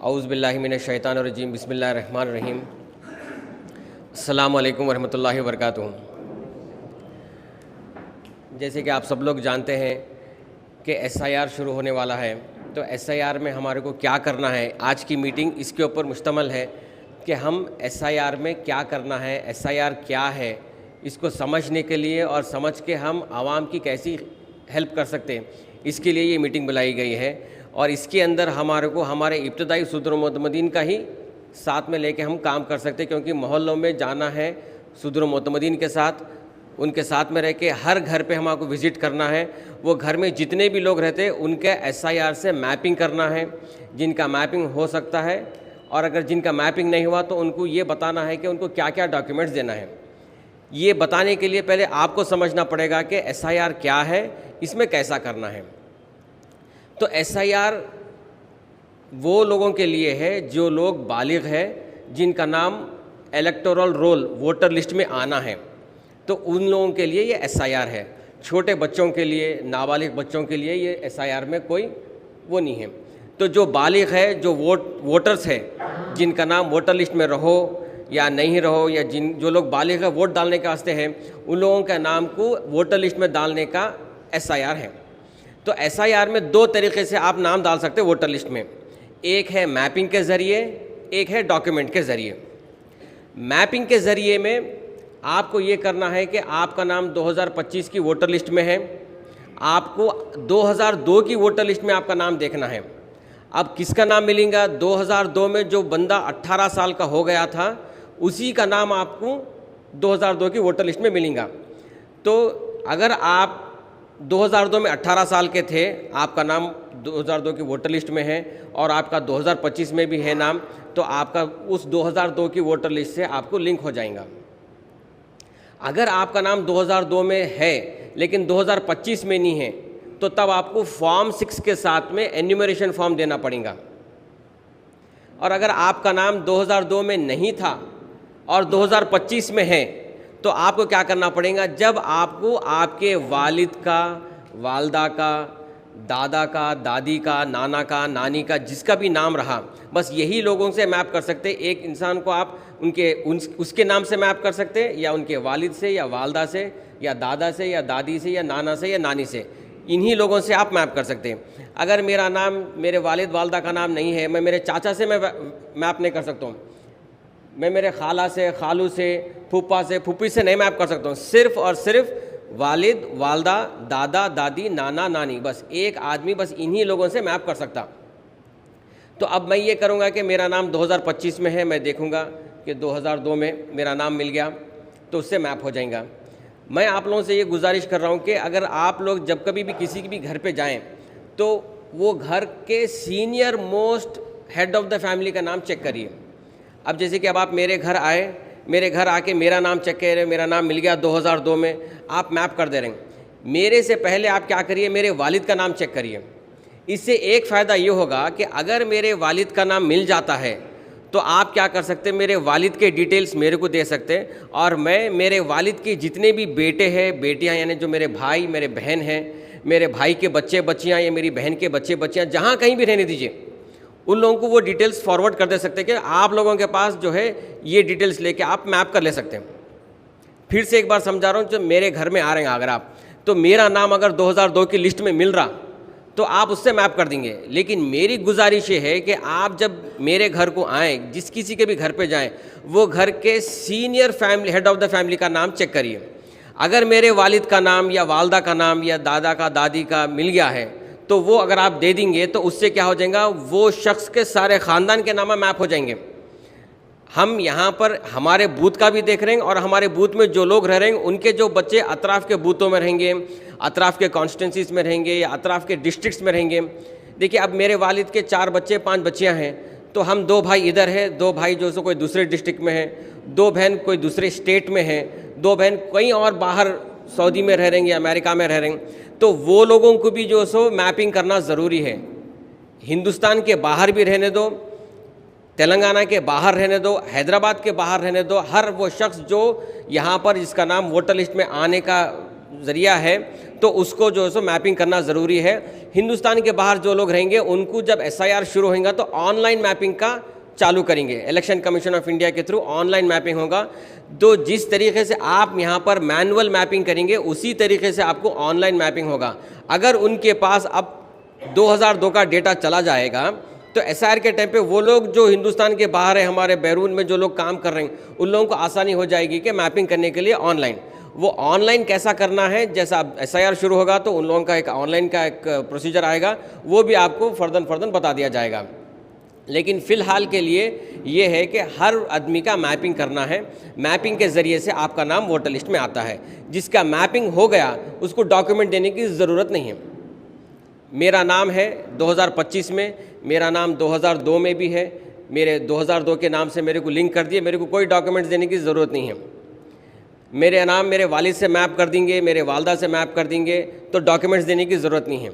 औज़ु बिल्लाहि मिनश शैतानिर रजीम बिस्मिल्लाहिर रहमानिर रहीम। अस्सलामु अलैकुम वरहमतुल्लाहि वबरकातुहू। जैसे कि आप सब लोग जानते हैं कि एसआईआर शुरू होने वाला है, तो एसआईआर में हमारे को क्या करना है, आज की मीटिंग इसके ऊपर मुश्तमल है कि हम एसआईआर में क्या करना है, एसआईआर क्या है, इसको समझने के लिए और समझ के हम आवाम की कैसी हेल्प कर सकते हैं, इसके लिए ये मीटिंग बुलाई गई है। और इसके अंदर हमारे को हमारे इब्तदाई सुदूर मोतमदीन का ही साथ में लेके हम काम कर सकते हैं, क्योंकि मोहल्लों में जाना है सुदूर मोतमदीन के साथ, उनके साथ में रह के हर घर पे हमको विज़िट करना है। वो घर में जितने भी लोग रहते हैं उनके एसआईआर से मैपिंग करना है, जिनका मैपिंग हो सकता है, और अगर जिनका मैपिंग नहीं हुआ तो उनको ये बताना है कि उनको क्या क्या डॉक्यूमेंट्स देना है। ये बताने के लिए पहले आपको समझना पड़ेगा कि एसआईआर क्या है, इसमें कैसा करना है। तो एसआईआर वो लोगों के लिए है जो लोग बालिग है, जिनका नाम इलेक्टोरल रोल वोटर लिस्ट में आना है, तो उन लोगों के लिए ये एसआईआर है। छोटे बच्चों के लिए, नाबालिग बच्चों के लिए ये एसआईआर में कोई वो नहीं है। तो जो बालिग है, जो वोटर्स है, जिनका नाम वोटर लिस्ट में रहो या नहीं रहो, या जो लोग बालिग है वोट डालने के वास्ते हैं, उन लोगों का नाम को वोटर लिस्ट में डालने का एसआईआर है। तो एसआईआर में दो तरीके से आप नाम डाल सकते हैं वोटर लिस्ट में, एक है मैपिंग के ज़रिए, एक है डॉक्यूमेंट के ज़रिए। मैपिंग के ज़रिए में आपको ये करना है कि आपका नाम 2025 की वोटर लिस्ट में है, आपको 2002 की वोटर लिस्ट में आपका नाम देखना है। अब किसका नाम मिलेगा? 2002 में जो बंदा 18 साल का हो गया था उसी का नाम आपको 2002 की वोटर लिस्ट में मिलेगा। तो अगर आप 2002 में 18 साल के थे, आपका नाम 2002 की वोटर लिस्ट में है और आपका 2025 में भी है नाम, तो आपका उस 2002 की वोटर लिस्ट से आपको लिंक हो जाएगा। अगर आपका नाम 2002 में है लेकिन 2025 में नहीं है, तो तब आपको फॉर्म 6 के साथ में एन्यूमरेशन फॉर्म देना पड़ेगा। और अगर आपका नाम 2002 में नहीं था और 2025 में है, तो आपको क्या करना पड़ेगा? जब आपको आपके वालिद का, वालदा का, दादा का, दादी का, नाना का, नानी का, जिसका भी नाम रहा, बस यही लोगों से मैप कर सकते हैं। एक इंसान को आप उसके नाम से मैप कर सकते हैं, या उनके वालिद से, या वालदा से, या दादा से, या दादी से, या नाना से, या नानी से, इन्हीं लोगों से आप मैप कर सकते हैं। अगर मेरा नाम, मेरे वालिद वालदा का नाम नहीं है, मैं मेरे चाचा से मैं मैप नहीं कर सकता हूँ, मैं मेरे खाला से, खालू से, फूफा से, फूफी से नहीं मैप कर सकता हूँ। सिर्फ़ और सिर्फ वालिद, वालदा, दादा, दादी, नाना, नानी, बस एक आदमी बस इन्हीं लोगों से मैप कर सकता। तो अब मैं ये करूँगा कि मेरा नाम 2025 में है, मैं देखूँगा कि 2002 में मेरा नाम मिल गया, तो उससे मैप हो जाएगा। मैं आप लोगों से ये गुजारिश कर रहा हूँ कि अगर आप लोग जब कभी भी किसी के भी घर पे जाएं, तो वो घर के senior most head of the family का नाम चेक करिए। अब जैसे कि अब आप मेरे घर आए, मेरे घर आके मेरा नाम चेक कर रहे, मेरा नाम मिल गया 2002 में, आप मैप कर दे रहे हैं। मेरे से पहले आप क्या करिए, मेरे वालिद का नाम चेक करिए। इससे एक फ़ायदा ये होगा कि अगर मेरे वालिद का नाम मिल जाता है तो आप क्या कर सकते हैं, मेरे वालिद के डिटेल्स मेरे को दे सकते हैं, और मैं मेरे वालिद के जितने भी बेटे हैं, बेटियां, यानी जो मेरे भाई, मेरे बहन हैं, मेरे भाई के बच्चे बच्चियां या मेरी बहन के बच्चे बच्चियां जहाँ कहीं भी रहने दीजिए, उन लोगों को वो डिटेल्स फॉरवर्ड कर दे सकते हैं कि आप लोगों के पास जो है ये डिटेल्स लेके आप मैप कर ले सकते हैं। फिर से एक बार समझा रहा हूँ, जो मेरे घर में आ रहे हैं अगर आप, तो मेरा नाम अगर 2002 की लिस्ट में मिल रहा तो आप उससे मैप कर देंगे। लेकिन मेरी गुजारिश ये है कि आप जब मेरे घर को आएँ, जिस किसी के भी घर पे जाएं, वो घर के senior family, head of the family का नाम चेक करिए। अगर मेरे वालिद का नाम या वालदा का नाम या दादा का, दादी का मिल गया है, तो वो अगर आप दे देंगे तो उससे क्या हो जाएगा, वो शख्स के सारे ख़ानदान के नाम मैप हो जाएंगे। हम यहाँ पर हमारे बूथ का भी देख रहे हैं, और हमारे बूथ में जो लोग रह रहे हैं उनके जो बच्चे अतराफ़ के बूथों में रहेंगे, अतराफ़ के कॉन्स्टिट्यूंसीज़ में रहेंगे, या अतराफ़ के डिस्ट्रिक्ट्स में रहेंगे। देखिए, अब मेरे वालिद के 4 बच्चे, 5 बच्चियाँ हैं, तो हम 2 भाई इधर हैं, 2 भाई जो सो कोई दूसरे डिस्ट्रिक्ट में है, 2 बहन कोई दूसरे स्टेट में है, 2 बहन कहीं और बाहर सऊदी में रह रहे हैं या अमेरिका में रह रहे हैं। तो वो लोगों को भी जो सो मैपिंग करना ज़रूरी है। हिंदुस्तान के बाहर भी रहने दो, तेलंगाना के बाहर रहने दो, हैदराबाद के बाहर रहने दो, हर वो शख्स जो यहाँ पर जिसका नाम वोटर लिस्ट में आने का ज़रिया है, तो उसको जो है सो मैपिंग करना ज़रूरी है। हिंदुस्तान के बाहर जो लोग रहेंगे उनको जब SIR शुरू होगा तो ऑनलाइन मैपिंग का चालू करेंगे। इलेक्शन कमीशन ऑफ इंडिया के थ्रू ऑनलाइन मैपिंग होगा। तो जिस तरीके से आप यहाँ पर मैनुअल मैपिंग करेंगे उसी तरीके से आपको ऑनलाइन मैपिंग होगा। अगर उनके पास अब 2002 का डेटा चला जाएगा तो SIR के टाइम पे वो लोग जो हिंदुस्तान के बाहर है, हमारे बैरून में जो लोग काम कर रहे हैं, उन लोगों को आसानी हो जाएगी कि मैपिंग करने के लिए ऑनलाइन। वो ऑनलाइन कैसा करना है, जैसा अब SIR शुरू होगा तो उन लोगों का एक ऑनलाइन का एक प्रोसीजर आएगा, वो भी आपको फर्दर बता दिया जाएगा। लेकिन फ़िलहाल के लिए ये है कि हर आदमी का मैपिंग करना है। मैपिंग के ज़रिए से आपका नाम वोटर लिस्ट में आता है। जिसका मैपिंग हो गया उसको डॉक्यूमेंट देने की ज़रूरत नहीं है। मेरा नाम है 2025 में, मेरा नाम 2002 में भी है, मेरे 2002 के नाम से मेरे को लिंक कर दिए, मेरे को कोई डॉक्यूमेंट्स देने की ज़रूरत नहीं है। मेरे नाम मेरे वालिद से मैप कर देंगे, मेरे वालदा से मैप कर देंगे, तो डॉक्यूमेंट्स देने की ज़रूरत नहीं है।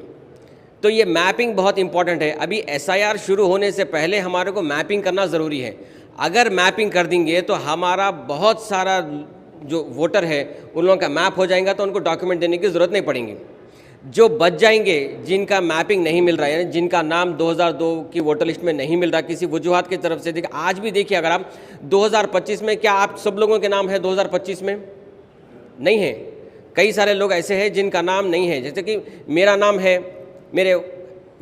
तो ये मैपिंग बहुत इंपॉर्टेंट है। अभी SIR शुरू होने से पहले हमारे को मैपिंग करना ज़रूरी है। अगर मैपिंग कर देंगे तो हमारा बहुत सारा जो वोटर है उन लोगों का मैप हो जाएगा, तो उनको डॉक्यूमेंट देने की ज़रूरत नहीं पड़ेगी। जो बच जाएंगे, जिनका मैपिंग नहीं मिल रहा है, जिनका नाम 2002 की वोटर लिस्ट में नहीं मिल रहा किसी वजूहत की तरफ से, देखिए आज भी देखिए, अगर आप 2025 में, क्या आप सब लोगों के नाम है 2025 में? नहीं है। कई सारे लोग ऐसे हैं जिनका नाम नहीं है। जैसे कि मेरा नाम है, मेरे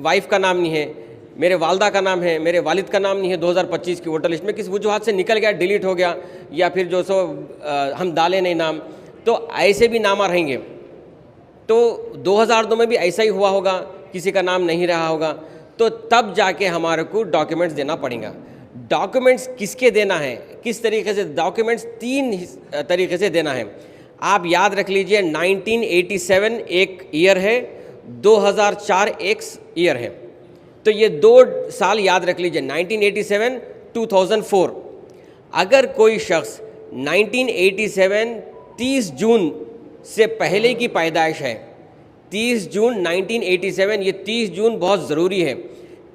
वाइफ का नाम नहीं है, मेरे वालदा का नाम है, मेरे वालिद का नाम नहीं है 2025 की वोटर लिस्ट में, किस वजूहत से निकल गया, डिलीट हो गया, या फिर जो सो हम डाले नहीं नाम, तो ऐसे भी नाम रहेंगे। तो 2002 में भी ऐसा ही हुआ होगा, किसी का नाम नहीं रहा होगा, तो तब जाके हमारे को डॉक्यूमेंट्स देना पड़ेगा। डॉक्यूमेंट्स किसके देना है, किस तरीके से? डॉक्यूमेंट्स 3 तरीके से देना है। आप याद रख लीजिए, 1987 एक ईयर है, 2004 एक ईयर है। तो ये 2 साल याद रख लीजिए, 1987 2004। अगर कोई शख्स 1987 30 जून से पहले की पैदाइश है, 30 जून 1987, ये 30 जून बहुत ज़रूरी है।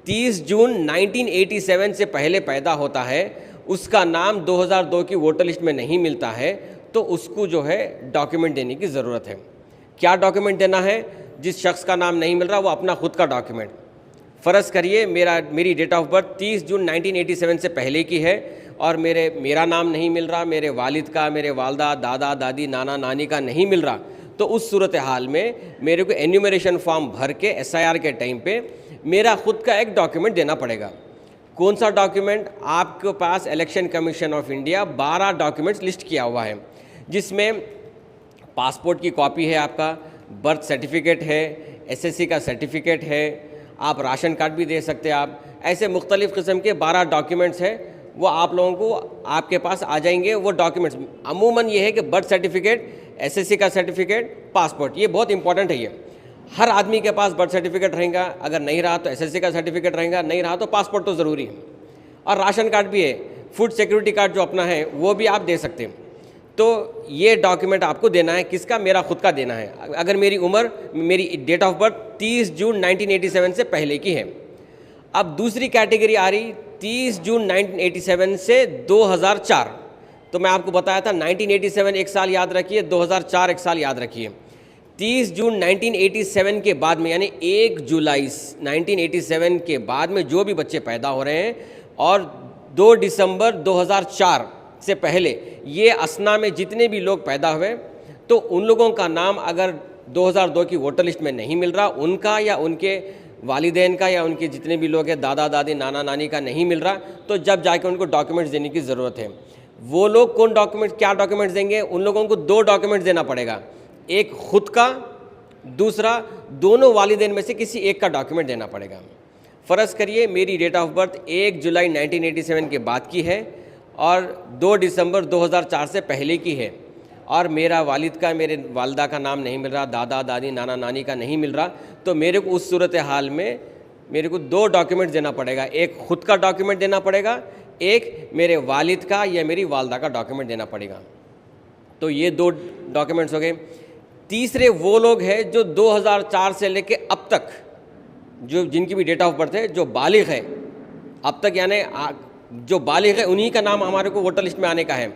30 जून 1987 से पहले पैदा होता है, उसका नाम 2002 की वोटर लिस्ट में नहीं मिलता है, तो उसको जो है डॉक्यूमेंट देने की ज़रूरत है। क्या डॉक्यूमेंट देना है? जिस शख्स का नाम नहीं मिल रहा वो अपना खुद का डॉक्यूमेंट। फ़र्ज़ करिए मेरी डेट ऑफ बर्थ 30 जून 1987 से पहले की है और मेरा नाम नहीं मिल रहा, मेरे वालिद का, मेरे वालदा, दादा दादी, नाना नानी का नहीं मिल रहा, तो उस सूरत हाल में मेरे को एन्यूमरेशन फॉर्म भर के SIR के टाइम पे मेरा खुद का एक डॉक्यूमेंट देना पड़ेगा। कौन सा डॉक्यूमेंट? आपके पास election commission of India 12 documents list किया हुआ है, जिसमें पासपोर्ट की कॉपी है, आपका बर्थ सर्टिफिकेट है, SSC का सर्टिफिकेट है, आप राशन कार्ड भी दे सकते हैं। आप ऐसे मुख्तलिफ़ किस्म के 12 डॉक्यूमेंट्स हैं, वो आप लोगों को आपके पास आ जाएंगे। वो डॉक्यूमेंट्स अमूमन ये है कि बर्थ सर्टिफिकेट, SSC का सर्टिफिकेट, पासपोर्ट, ये बहुत इंपॉर्टेंट है। ये हर आदमी के पास बर्थ सर्टिफिकेट रहेगा, अगर नहीं रहा तो SSC का सर्टिफिकेट रहेगा, नहीं रहा तो पासपोर्ट तो ज़रूरी है, और राशन कार्ड भी है, फूड सिक्योरिटी कार्ड जो अपना है वो भी आप दे सकते हैं। तो ये डॉक्यूमेंट आपको देना है। किसका? मेरा खुद का देना है। अगर मेरी उम्र, मेरी डेट ऑफ बर्थ 30 जून 1987 से पहले की है। अब दूसरी कैटेगरी आ रही 30 जून 1987 से 2004। तो मैं आपको बताया था 1987 एक साल याद रखिए, 2004 एक साल याद रखिए। 30 जून 1987 के बाद में, यानी 1 जुलाई 1987 के बाद में जो भी बच्चे पैदा हो रहे हैं और 2 दिसंबर 2004 से पहले ये असना में जितने भी लोग पैदा हुए, तो उन लोगों का नाम अगर 2002 की वोटर लिस्ट में नहीं मिल रहा, उनका या उनके वालिदैन का या उनके जितने भी लोग हैं, दादा दादी, नाना नानी का नहीं मिल रहा, तो जब जाके उनको डॉक्यूमेंट्स देने की ज़रूरत है। वो लोग कौन डॉक्यूमेंट्स, क्या डॉक्यूमेंट्स देंगे? उन लोगों को 2 डॉक्यूमेंट्स देना पड़ेगा, एक खुद का, दूसरा दोनों वालिदैन में से किसी एक का डॉक्यूमेंट देना पड़ेगा। फ़र्ज़ करिए मेरी डेट ऑफ बर्थ 1 जुलाई 1987 के बाद की है और 2 दिसंबर 2004 से पहले की है, और मेरा वालिद का, मेरे वालदा का नाम नहीं मिल रहा, दादा दादी, नाना नानी का नहीं मिल रहा, तो मेरे को उस सूरत हाल में मेरे को 2 डॉक्यूमेंट देना पड़ेगा। एक खुद का डॉक्यूमेंट देना पड़ेगा, एक मेरे वालिद का या मेरी वालदा का डॉक्यूमेंट देना पड़ेगा। तो ये 2 डॉक्यूमेंट्स हो गए। तीसरे वो लोग हैं जो 2004 से लेके अब तक, जो जिनकी भी डेट ऑफ बर्थ है, जो बालिग है अब तक, यानी जो बालिग है उन्हीं का नाम हमारे को वोटर लिस्ट में आने का है।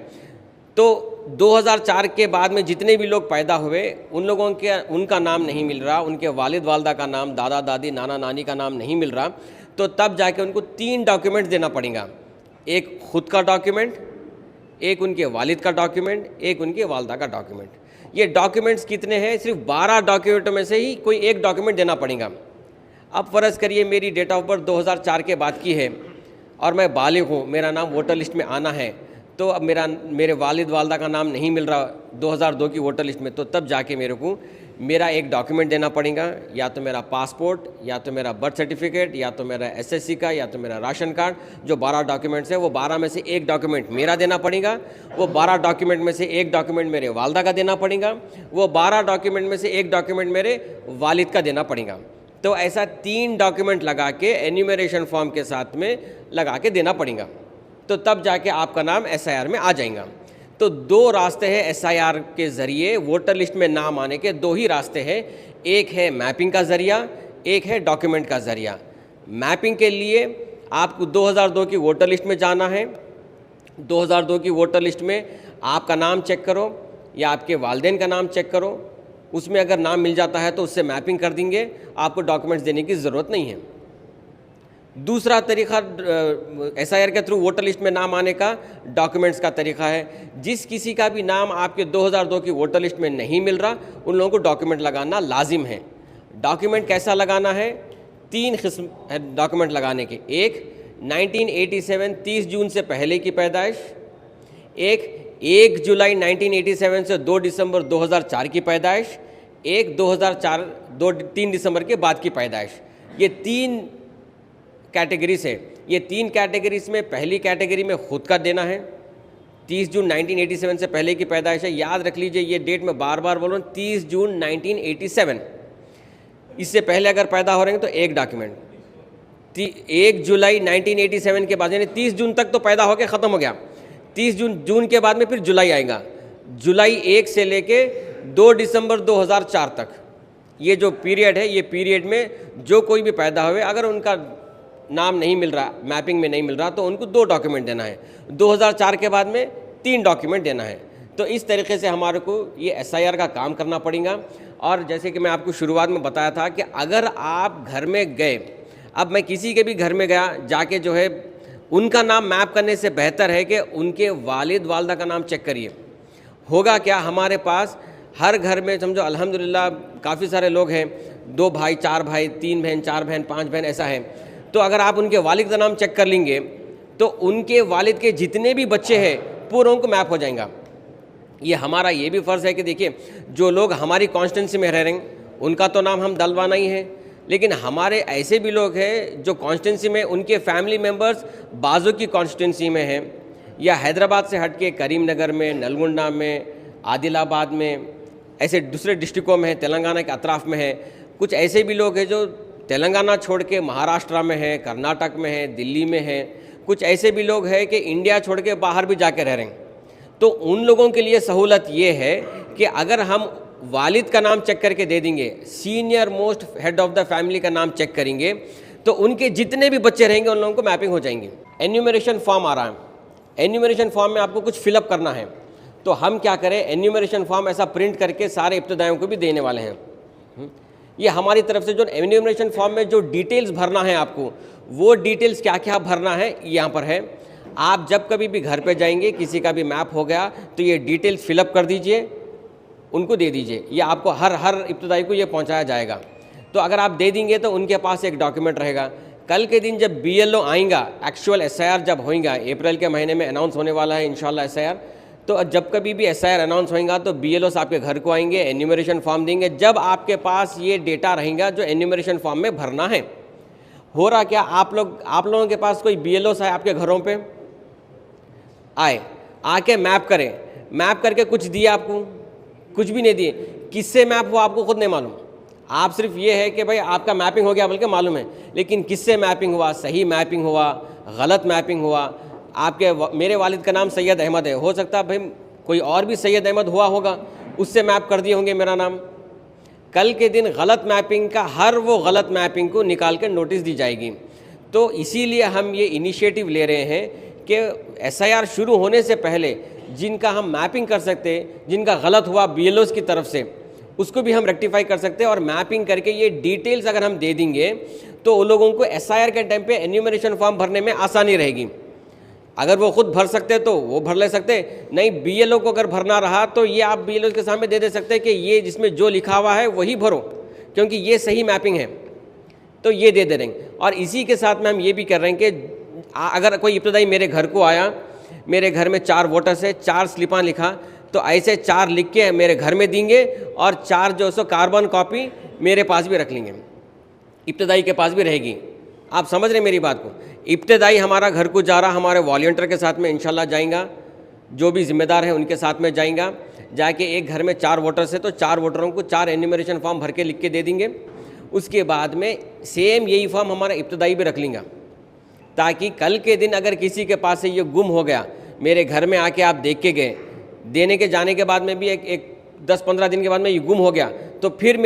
तो 2004 के बाद में जितने भी लोग पैदा हुए उन लोगों के उनका नाम नहीं मिल रहा, उनके वालिद वालदा का नाम, दादा दादी, नाना नानी का नाम नहीं मिल रहा, तो तब जाके उनको 3 डॉक्यूमेंट देना पड़ेगा। एक खुद का डॉक्यूमेंट, एक उनके वालिद का डॉक्यूमेंट, एक उनके वालदा का डॉक्यूमेंट। ये डॉक्यूमेंट्स कितने हैं? सिर्फ 12 डॉक्यूमेंटों में से ही कोई एक डॉक्यूमेंट देना पड़ेगा। अब फ़र्ज़ करिए मेरी डेट ऑफ बर्थ 2004 के बाद की है और मैं बालिग हूँ, मेरा नाम वोटर लिस्ट में आना है, तो अब मेरे वालिद वालदा का नाम नहीं मिल रहा 2002 की वोटर लिस्ट में, तो तब जाके मेरे को मेरा एक डॉक्यूमेंट देना पड़ेगा, या तो मेरा पासपोर्ट, या तो मेरा बर्थ सर्टिफिकेट, या तो मेरा एसएससी का, या तो मेरा राशन कार्ड। जो 12 डॉक्यूमेंट्स हैं वो 12 में से एक डॉक्यूमेंट मेरा देना पड़ेगा, वो 12 डॉक्यूमेंट में से एक डॉक्यूमेंट मेरे वालदा का देना पड़ेगा, वो 12 डॉक्यूमेंट में से एक डॉक्यूमेंट मेरे वालिद का देना पड़ेगा। तो ऐसा 3 डॉक्यूमेंट लगा के एन्यूमरेशन फॉर्म के साथ में लगा के देना पड़ेगा, तो तब जाके आपका नाम एसआईआर में आ जाएगा। तो 2 रास्ते हैं एसआईआर के ज़रिए वोटर लिस्ट में नाम आने के, 2 ही रास्ते हैं। एक है मैपिंग का ज़रिया, एक है डॉक्यूमेंट का ज़रिया। मैपिंग के लिए आपको 2002 की वोटर लिस्ट में जाना है। 2002 की वोटर लिस्ट में आपका नाम चेक करो या आपके वालिदैन का नाम चेक करो, उसमें अगर नाम मिल जाता है तो उससे मैपिंग कर देंगे, आपको डॉक्यूमेंट्स देने की ज़रूरत नहीं है। दूसरा तरीका एसआईआर के थ्रू वोटर लिस्ट में नाम आने का डॉक्यूमेंट्स का तरीका है। जिस किसी का भी नाम आपके 2002 की वोटर लिस्ट में नहीं मिल रहा, उन लोगों को डॉक्यूमेंट लगाना लाजिम है। डॉक्यूमेंट कैसा लगाना है? 3 किस्म है डॉक्यूमेंट लगाने के। एक 1987 30 जून से पहले की पैदाइश, एक 1 जुलाई 1987 से 2 दिसंबर 2004 की पैदाइश, एक 3 दिसंबर के बाद की पैदाइश। ये 3 कैटेगरीज है। ये 3 कैटेगरीज में पहली कैटेगरी में खुद का देना है। 30 जून 1987 से पहले की पैदाइश है, याद रख लीजिए ये डेट मैं बार बार बोल रहा हूँ, 30 जून 1987। इससे पहले अगर पैदा हो रहे हैं तो एक डॉक्यूमेंट। 1 जुलाई 1987 के बाद, यानी 30 जून तक तो पैदा होकर ख़त्म हो गया। 30 जून के बाद में फिर जुलाई आएगा। जुलाई 1 से लेके 2 दिसंबर 2004 तक ये जो पीरियड है, ये पीरियड में जो कोई भी पैदा हुए अगर उनका नाम नहीं मिल रहा, मैपिंग में नहीं मिल रहा, तो उनको 2 डॉक्यूमेंट देना है। 2004 के बाद में 3 डॉक्यूमेंट देना है। तो इस तरीके से हमारे को ये एसआईआर का काम करना पड़ेगा। और जैसे कि मैं आपको शुरुआत में बताया था कि अगर आप घर में गए, अब मैं किसी के भी घर में गया, जाके जो है उनका नाम मैप करने से बेहतर है कि उनके वालिद वालदा का नाम चेक करिए। होगा क्या, हमारे पास हर घर में समझो अल्हम्दुलिल्लाह काफ़ी सारे लोग हैं, 2 भाई, 4 भाई, 3 बहन, 4 बहन, 5 बहन, ऐसा है। तो अगर आप उनके वालिद का नाम चेक कर लेंगे तो उनके वालिद के जितने भी बच्चे हैं पूरों को मैप हो जाएगा। ये हमारा ये भी फ़र्ज़ है कि देखिए जो लोग हमारी कॉन्स्टिट्यूंसी में रह रहे हैं उनका तो नाम हम डलवाना ही है, लेकिन हमारे ऐसे भी लोग हैं जो कॉन्स्टिट्यूंसी में उनके फैमिली मेम्बर्स बाजू की कॉन्स्टिट्यूंसी में हैं, या हैदराबाद से हट के करीमनगर में, नलगुंडा में, आदिलाबाद में, ऐसे दूसरे डिस्ट्रिक्टों में है, तेलंगाना के अतराफ़ में है। कुछ ऐसे भी लोग हैं जो तेलंगाना छोड़ के महाराष्ट्र में है, कर्नाटक में है, दिल्ली में है। कुछ ऐसे भी लोग हैं कि इंडिया छोड़ के बाहर भी जाके रह रहे हैं। तो उन लोगों के लिए सहूलत ये है कि अगर हम वालिद का नाम चेक करके दे देंगे, senior most head of the family का नाम चेक करेंगे, तो उनके जितने भी बच्चे रहेंगे उन लोगों को मैपिंग हो जाएंगे। एन्यूमरेशन फॉर्म आ रहा है, एन्यूमरेशन फॉर्म में आपको कुछ फिलअप करना है। तो हम क्या करें, एन्यूमरेशन फॉर्म ऐसा प्रिंट करके सारे इब्तदाइयों को भी देने वाले हैं। ये हमारी तरफ से जो एन्यूमरेशन फॉर्म में जो डिटेल्स भरना है आपको, वो डिटेल्स क्या क्या भरना है यहाँ पर है। आप जब कभी भी घर पे जाएंगे, किसी का भी मैप हो गया तो ये डिटेल्स फिलअप कर दीजिए, उनको दे दीजिए। ये आपको हर इब्तदाई को ये पहुँचाया जाएगा। तो अगर आप दे देंगे तो उनके पास एक डॉक्यूमेंट रहेगा। कल के दिन जब BLO आएगा, एक्चुअल एसआईआर जब होएगा, अप्रैल के महीने में अनाउंस होने वाला है इंशाल्लाह एसआईआर, तो जब कभी भी एसआईआर अनाउंस होएगा तो BLOs आपके घर को आएंगे, एन्यूमरेशन फॉर्म देंगे। जब आपके पास ये डेटा रहेगा जो एन्यूमरेशन फॉर्म में भरना है। हो रहा क्या, आप लोगों के पास कोई BLOs आए आपके घरों पे, आए आके मैप करें, मैप करके कुछ दिया आपको, कुछ भी नहीं दिए, किससे मैप हुआ आपको खुद नहीं मालूम। आप सिर्फ ये है कि भाई आपका मैपिंग हो गया बल्कि मालूम है, लेकिन किससे मैपिंग हुआ, सही मैपिंग हुआ, गलत मैपिंग हुआ। मेरे वालिद का नाम सैयद अहमद है, हो सकता है भाई कोई और भी सैयद अहमद हुआ होगा, उससे मैप कर दिए होंगे मेरा नाम। कल के दिन गलत मैपिंग का हर वो गलत मैपिंग को निकाल कर नोटिस दी जाएगी। तो इसीलिए हम ये इनिशिएटिव ले रहे हैं कि एसआईआर शुरू होने से पहले जिनका हम मैपिंग कर सकते हैं, जिनका गलत हुआ BLOs की तरफ से, उसको भी हम रेक्टिफाई कर सकते हैं। और मैपिंग करके ये डिटेल्स अगर हम दे देंगे तो उन लोगों को SIR के टाइम पे एन्यूमरेशन फॉर्म भरने में आसानी रहेगी। अगर वो खुद भर सकते तो वो भर ले सकते, नहीं BLO को अगर भरना रहा तो ये आप BLO के सामने दे सकते हैं कि ये जिसमें जो लिखा हुआ है वही भरो, क्योंकि ये सही मैपिंग है, तो ये दे देंगे। और इसी के साथ में हम ये भी कर रहे हैं कि अगर कोई इब्तदाई मेरे घर को आया, मेरे घर में 4 वोटर्स है, 4 स्लिपां लिखा, तो ऐसे 4 लिख के मेरे घर में देंगे और 4 जो सो कार्बन कॉपी मेरे पास भी रख लेंगे, इब्तदाई के पास भी रहेगी। आप समझ रहे मेरी बात को? इब्तदाई हमारा घर को जा रहा, हमारे वॉलंटियर के साथ में इंशाल्लाह जाएगा, जो भी जिम्मेदार है उनके साथ में जाएगा, जाके एक घर में 4 वोटर्स है तो 4 वोटरों को 4 एन्यूमरेशन फॉर्म भर के लिख के दे देंगे। उसके बाद में सेम यही फॉर्म हमारा इब्तदाई भी रख लेंगे, ताकि कल के दिन अगर किसी के पास से ये गुम हो गया, मेरे घर में आके आप देख के गए, देने के जाने के बाद में भी एक 10-15 दिन के बाद में ये गुम हो गया, तो फिर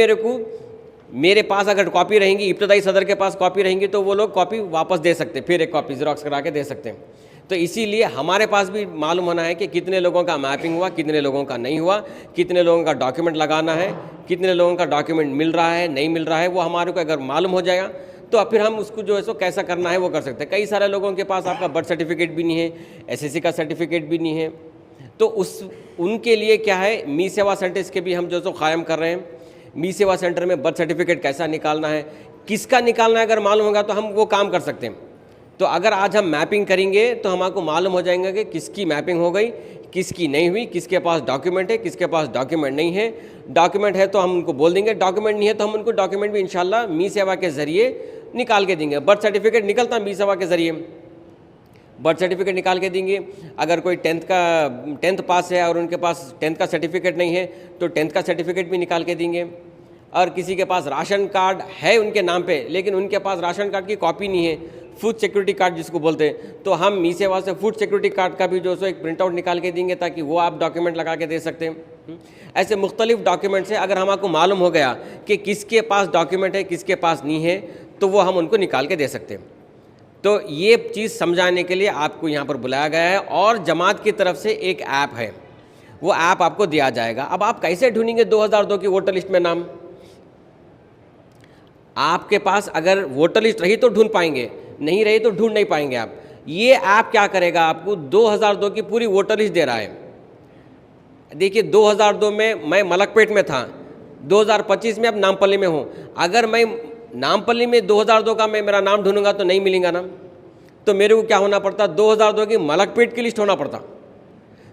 मेरे पास अगर कॉपी रहेंगी, इब्तदाई सदर के पास कॉपी रहेंगी, तो वो लोग कॉपी वापस दे सकते, फिर एक कॉपी ज़ेरॉक्स करा के दे सकते हैं। तो इसीलिए हमारे पास भी मालूम होना है कि कितने लोगों का मैपिंग हुआ, कितने लोगों का नहीं हुआ, कितने लोगों का डॉक्यूमेंट लगाना है, कितने लोगों का डॉक्यूमेंट मिल रहा है, नहीं मिल रहा है, वो हमारे को अगर मालूम हो जाएगा तो फिर हम उसको जो है सो कैसा करना है वो कर सकते हैं। कई सारे लोगों के पास आपका बर्थ सर्टिफिकेट भी नहीं है, SSC का सर्टिफिकेट भी नहीं है, तो उनके लिए क्या है, मी सेवा सेंटर के भी हम जो सो कायम कर रहे हैं। मी सेवा सेंटर में बर्थ सर्टिफिकेट कैसा निकालना है, किसका निकालना है, अगर मालूम होगा तो हम वो काम कर सकते हैं। तो अगर आज हम मैपिंग करेंगे तो हमको मालूम हो जाएगा कि किसकी मैपिंग हो गई, किसकी नहीं हुई, किसके पास डॉक्यूमेंट है, किसके पास डॉक्यूमेंट नहीं है। डॉक्यूमेंट है तो हम उनको बोल देंगे, डॉक्यूमेंट नहीं है तो हम उनको डॉक्यूमेंट भी इंशाल्लाह मी सेवा के ज़रिए निकाल के देंगे। बर्थ सर्टिफिकेट निकलता है मी सेवा के ज़रिए, बर्थ सर्टिफिकेट निकाल के देंगे। अगर कोई 10th पास है और उनके पास 10th का सर्टिफिकेट नहीं है तो 10th का सर्टिफिकेट भी निकाल के देंगे। और किसी के पास राशन कार्ड है उनके नाम पे, लेकिन उनके पास राशन कार्ड की कॉपी नहीं है, फूड सिक्योरिटी कार्ड जिसको बोलते हैं, तो हम मी सेवा से फूड सिक्योरिटी कार्ड का भी जो सो एक प्रिंट आउट निकाल के देंगे, ताकि वो आप डॉक्यूमेंट लगा के दे सकते हैं। ऐसे मुख्तलिफ डॉक्यूमेंट्स है, अगर हमको मालूम हो गया कि किसके पास डॉक्यूमेंट है, किसके पास नहीं है, तो वो हम उनको निकाल के दे सकते हैं। तो ये चीज़ समझाने के लिए आपको यहाँ पर बुलाया गया है। और जमात की तरफ से एक ऐप है, वो ऐप आपको दिया जाएगा। अब आप कैसे ढूंढेंगे 2002 की वोटर लिस्ट में नाम? आपके पास अगर वोटर लिस्ट रही तो ढूंढ पाएंगे, नहीं रही तो ढूंढ नहीं पाएंगे आप। ये ऐप क्या करेगा, आपको 2002 की पूरी वोटर लिस्ट दे रहा है। देखिए 2002 में मैं मलकपेट में था, 2025 में अब नामपल्ली में हूँ। अगर मैं नामपल्ली में 2002 का मैं मेरा नाम ढूंढूंगा तो नहीं मिलेगा नाम, तो मेरे को क्या होना पड़ता, 2002 की मलकपेट की लिस्ट होना पड़ता।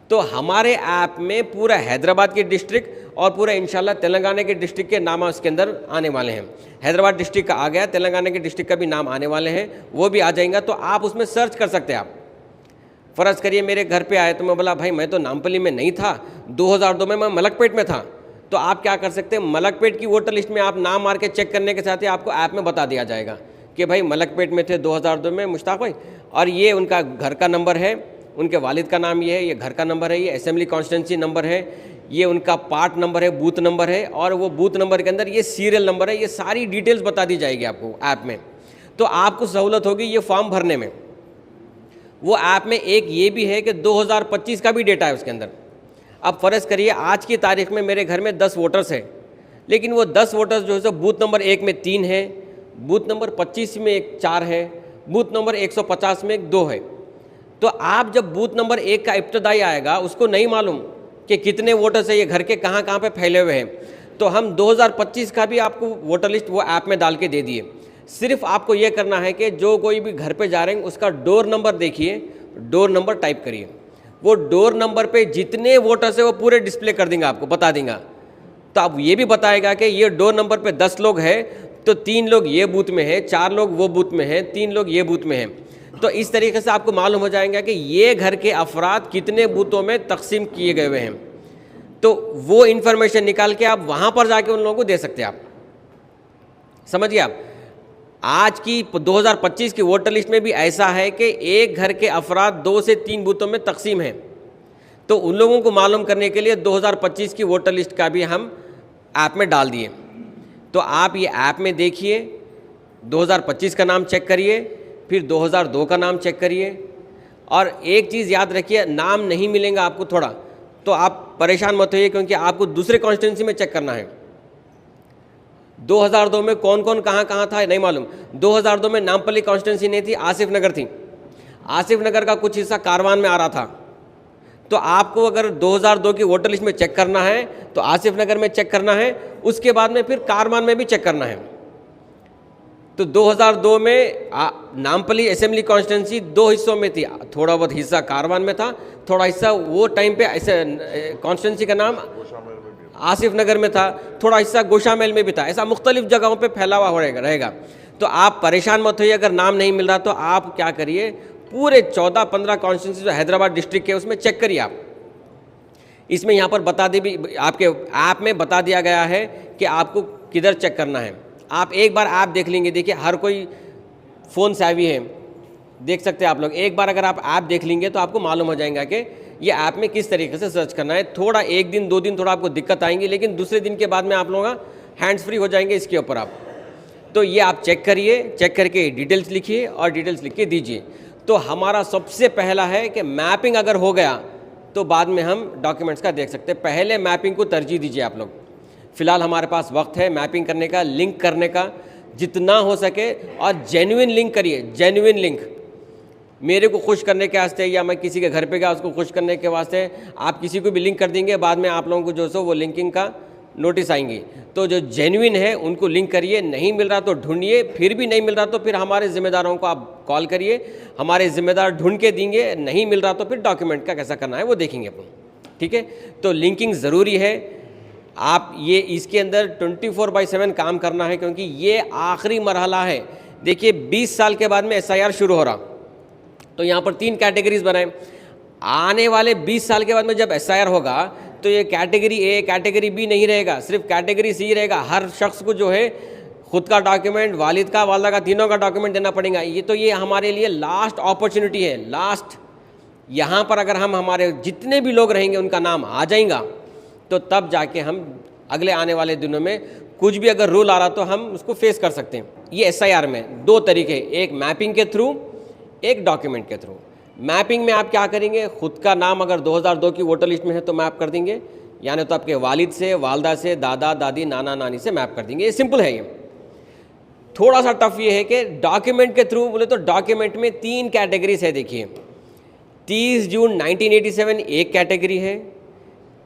तो हमारे ऐप में पूरा हैदराबाद की डिस्ट्रिक्ट और पूरा इंशाल्लाह तेलंगाना के डिस्ट्रिक्ट के नाम उसके अंदर आने वाले हैं। हैदराबाद डिस्ट्रिक्ट का आ गया, तेलंगाना के डिस्ट्रिक्ट का भी नाम आने वाले हैं, वो भी आ जाएगा। तो आप उसमें सर्च कर सकते हैं। आप फ़र्ज़ करिए मेरे घर पे आए तो मैं बोला भाई मैं तो नामपल्ली में नहीं था, 2002 में मैं मलकपेट में था, तो आप क्या कर सकते हैं, मलकपेट की वोटर लिस्ट में आप नाम मार के चेक करने के साथ ही आपको ऐप में बता दिया जाएगा कि भाई मलकपेट में थे 2002 में मुश्ताक भाई, और ये उनका घर का नंबर है, उनके वालिद का नाम ये है, ये घर का नंबर है, ये असेंबली कॉन्स्टिट्यूंसी नंबर है, ये उनका पार्ट नंबर है, बूथ नंबर है, और वो बूथ नंबर के अंदर ये सीरियल नंबर है। ये सारी डिटेल्स बता दी जाएगी आपको ऐप में। तो आपको सहूलत होगी ये फॉर्म भरने में। वो ऐप में एक ये भी है कि 2025 का भी डेटा है उसके अंदर। अब फ़र्ज़ करिए आज की तारीख में मेरे घर में 10 वोटर्स है, लेकिन वो 10 वोटर्स जो है सो बूथ नंबर 1 में 3 है, बूथ नंबर 25 में 4 है, बूथ नंबर 150 में 2 है। तो आप जब बूथ नंबर 1 का इब्तदाई आएगा, उसको नहीं मालूम कि कितने वोटर्स है, ये घर के कहाँ कहाँ पे फैले हुए हैं, तो हम 2025 का भी आपको वोटर लिस्ट वो ऐप में डाल के दे दिए। सिर्फ आपको ये करना है कि जो कोई भी घर पे जा रहे हैं उसका डोर नंबर देखिए, डोर नंबर टाइप करिए, वो डोर नंबर पे जितने वोटर्स है वो पूरे डिस्प्ले कर देंगे, आपको बता देंगे। तो अब ये भी बताएगा कि ये डोर नंबर पे 10 लोग हैं तो 3 लोग ये बूथ में हैं, 4 लोग वो बूथ में हैं, 3 लोग ये बूथ में हैं। तो इस तरीके से आपको मालूम हो जाएगा कि ये घर के अफराद कितने बूथों में तकसीम किए गए हुए हैं। तो वो इन्फॉर्मेशन निकाल के आप वहाँ पर जाके उन लोगों को दे सकते हैं। आप समझिए, आप आज की 2025 की वोटर लिस्ट में भी ऐसा है कि एक घर के अफराद 2 से 3 बूथों में तकसीम है। तो उन लोगों को मालूम करने के लिए 2025 की वोटर लिस्ट का भी हम ऐप में डाल दिए। तो आप ये ऐप में देखिए, 2025 का नाम चेक करिए, फिर 2002 का नाम चेक करिए, और एक चीज़ याद रखिए, नाम नहीं मिलेगा आपको थोड़ा तो आप परेशान मत होइए, क्योंकि आपको दूसरे कॉन्स्टिट्यूंसी में चेक करना है। 2002 में कौन कौन कहाँ कहाँ था नहीं मालूम। 2002 में नामपल्ली कॉन्स्टिट्यूंसी नहीं थी, आसिफ नगर थी। आसिफ नगर का कुछ हिस्सा कारवान में आ रहा था। तो आपको अगर 2002 की वोटर लिस्ट में चेक करना है तो आसिफ नगर में चेक करना है, उसके बाद में फिर कारवान में भी चेक करना है। तो 2002 में नामपल्ली असेंबली कॉन्स्टिट्यूंसी 2 हिस्सों में थी, थोड़ा बहुत हिस्सा कारवान में था, थोड़ा हिस्सा वो टाइम पे ऐसे कॉन्स्टिट्यूंसी का नाम आसिफ नगर में था, थोड़ा हिस्सा गोशामेल में भी था। ऐसा मुख्तलिफ जगहों पे फैला हुआ रहेगा। तो आप परेशान मत होइए, अगर नाम नहीं मिल रहा तो आप क्या करिए, पूरे 14-15 कॉन्स्टिट्यूंसी जो हैदराबाद डिस्ट्रिक्ट के उसमें चेक करिए आप। इसमें यहाँ पर बता दे भी, आपके ऐप में बता दिया गया है कि आपको किधर चेक करना है। आप एक बार ऐप देख लेंगे, देखिए हर कोई फ़ोन सेवी है, देख सकते हैं आप लोग। एक बार अगर आप ऐप देख लेंगे तो आपको मालूम हो जाएगा कि ये ऐप में किस तरीके से सर्च करना है। थोड़ा 1 दिन 2 दिन थोड़ा आपको दिक्कत आएंगी, लेकिन दूसरे दिन के बाद में आप लोग हैंड्स फ्री हो जाएंगे इसके ऊपर आप। तो ये आप चेक करिए, चेक करके डिटेल्स लिखिए और डिटेल्स लिख के दीजिए। तो हमारा सबसे पहला है कि मैपिंग अगर हो गया तो बाद में हम डॉक्यूमेंट्स का देख सकते हैं। पहले मैपिंग को तरजीह दीजिए आप लोग। फ़िलहाल हमारे पास वक्त है मैपिंग करने का, लिंक करने का जितना हो सके, और जेन्युइन लिंक करिए। जेन्युइन लिंक मेरे को खुश करने के वास्ते या मैं किसी के घर पे गया उसको खुश करने के वास्ते आप किसी को भी लिंक कर देंगे, बाद में आप लोगों को जो सो वो लिंकिंग का नोटिस आएंगी। तो जो जेन्युइन है उनको लिंक करिए। नहीं मिल रहा तो ढूंढिए, फिर भी नहीं मिल रहा तो फिर हमारे ज़िम्मेदारों को आप कॉल करिए, हमारे ज़िम्मेदार ढूंढ के देंगे। नहीं मिल रहा तो फिर डॉक्यूमेंट का कैसा करना है वो देखेंगे अपन, ठीक है। तो लिंकिंग ज़रूरी है। आप ये इसके अंदर 24/7 काम करना है, क्योंकि ये आखिरी मरहला है। देखिए 20 साल के बाद में SIR शुरू हो रहा, तो यहाँ पर 3 कैटेगरीज बनाए। आने वाले 20 साल के बाद में जब SIR होगा तो ये कैटेगरी A कैटेगरी B नहीं रहेगा, सिर्फ कैटेगरी C रहेगा। हर शख्स को जो है खुद का डॉक्यूमेंट, वालिद का, वालदा का, तीनों का डॉक्यूमेंट देना पड़ेगा। ये हमारे लिए लास्ट अपॉर्चुनिटी है, लास्ट। यहाँ पर अगर हम हमारे जितने भी लोग रहेंगे उनका नाम आ जाएगा तो तब जाके हम अगले आने वाले दिनों में कुछ भी अगर रूल आ रहा तो हम उसको फेस कर सकते हैं। ये SIR में 2 तरीके, एक मैपिंग के थ्रू, एक डॉक्यूमेंट के थ्रू। मैपिंग में आप क्या करेंगे, खुद का नाम अगर 2002 की वोटर लिस्ट में है तो मैप कर देंगे, यानी तो आपके वालिद से, वालदा से, दादा दादी, नाना नानी से मैप कर देंगे। ये सिंपल है। ये थोड़ा सा टफ ये है कि डॉक्यूमेंट के थ्रू बोले तो डॉक्यूमेंट में 3 कैटेगरीज है। देखिए 30 जून 1987 एक कैटेगरी है,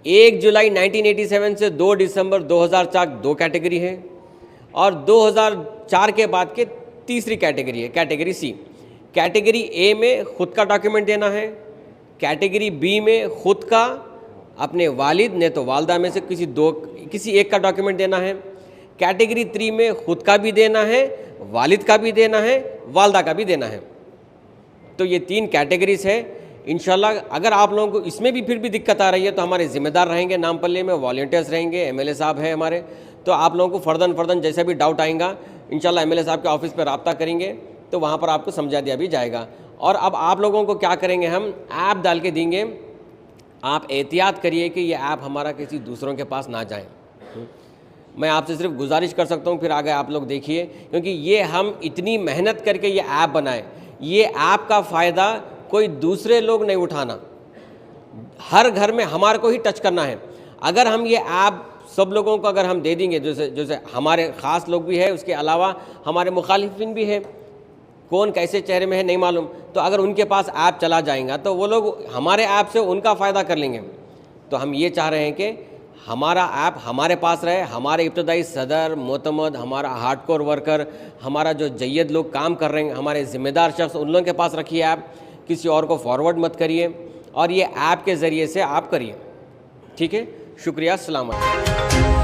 1 जुलाई 1987 से 2 दिसंबर 2004 2 कैटेगरी है, और 2004 के बाद के तीसरी कैटेगरी है, कैटेगरी C। कैटेगरी A में खुद का डॉक्यूमेंट देना है, कैटेगरी B में खुद का, अपने वालिद ने तो वालदा में से किसी एक का डॉक्यूमेंट देना है, कैटेगरी 3 में खुद का भी देना है, वालिद का भी देना है, वालदा का भी देना है। तो ये 3 कैटेगरीज है। इंशाल्लाह अगर आप लोगों को इसमें भी फिर भी दिक्कत आ रही है तो हमारे ज़िम्मेदार रहेंगे, नामपल्ली में वॉलंटियर्स रहेंगे, MLA साहब है हमारे, तो आप लोगों को फ़र्दन जैसा भी डाउट आएगा इंशाल्लाह MLA साहब के ऑफिस पर रब्ता करेंगे तो वहाँ पर आपको समझा दिया भी जाएगा। और अब आप लोगों को क्या करेंगे, हम ऐप डाल के देंगे। आप एहतियात करिए कि ये ऐप हमारा किसी दूसरों के पास ना जाए। मैं आपसे सिर्फ गुजारिश कर सकता हूँ, फिर आगे आप लोग देखिए, क्योंकि ये हम इतनी मेहनत करके ये ऐप बनाए, ये ऐप का फ़ायदा कोई दूसरे लोग नहीं उठाना, हर घर में हमारे को ही टच करना है। अगर हम ये ऐप सब लोगों को अगर हम दे देंगे, जैसे हमारे ख़ास लोग भी है, उसके अलावा हमारे मुखालिफिन भी है, कौन कैसे चेहरे में है नहीं मालूम, तो अगर उनके पास ऐप चला जाएगा तो वो लोग हमारे ऐप से उनका फ़ायदा कर लेंगे। तो हम ये चाह रहे हैं कि हमारा ऐप हमारे पास रहे, हमारे इब्तदाई सदर, मोतमद, हमारा हार्डकोर वर्कर, हमारा जो जय्यद लोग काम कर रहे हैं, हमारे ज़िम्मेदार शख्स, उन लोगों के पास रखिए ऐप, किसी और को फॉरवर्ड मत करिए, और ये ऐप के ज़रिए से आप करिए। ठीक है, शुक्रिया, अस्सलाम वालेकुम।